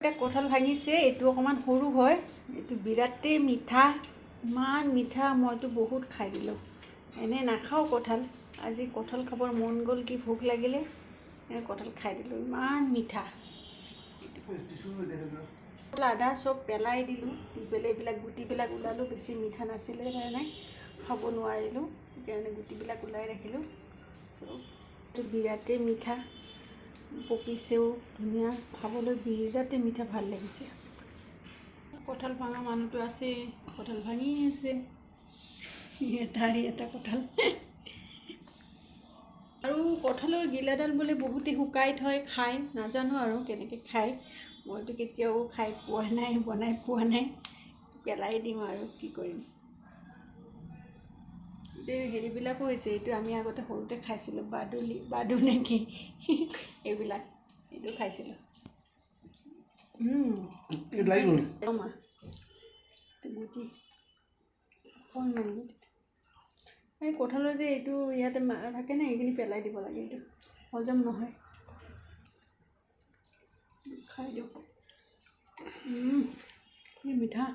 এটা কঁঠাল ভাঙিছে, এইটো অকণমান সৰু হয়, এইটো বিৰাটেই মিঠা, ইমান মিঠা, মইতো বহুত খাই দিলোঁ। এনেই নাখাওঁ কঁঠাল, আজি কঁঠাল খাবৰ মন গ'ল, কি ভোক লাগিলে কঁঠাল খাই দিলোঁ, ইমান মিঠা। আদা চব পেলাই দিলোঁ, এইবিলাক গুটিবিলাক ওলালোঁ, বেছি মিঠা নাছিলে কাৰণে খাব নোৱাৰিলোঁ, সেইকাৰণে গুটিবিলাক ওলাই ৰাখিলোঁ। চব এইটো বিৰাটেই মিঠা, পকিছেও ধুনীয়া, খাবলৈ বিৰাটেই মিঠা, ভাল লাগিছে। কঁঠাল ভাঙা মানুহটো আছে, কঁঠাল ভাঙি আছে, এটা কঁঠাল। আৰু কঁঠালৰ গিলাডাল বোলে বহুতে শুকাই থয় খায়, নাজানো আৰু কেনেকৈ খায়, মইতো কেতিয়াও খাই পোৱা নাই, বনাই পোৱা নাই, পেলাই দিম আৰু কি কৰিম। এতিয়া হেৰিবিলাকো হৈছে, এইটো আমি আগতে সৰুতে খাইছিলোঁ, বাদু নেকি এইবিলাক, এইটো খাইছিলোঁ। গুটি অকণমান গুটি, এই কঁঠালৰ যে এইটো ইয়াতে থাকে না, এইখিনি পেলাই দিব লাগে, এইটো হজম নহয়, খাই দিওঁ। কি মিঠা।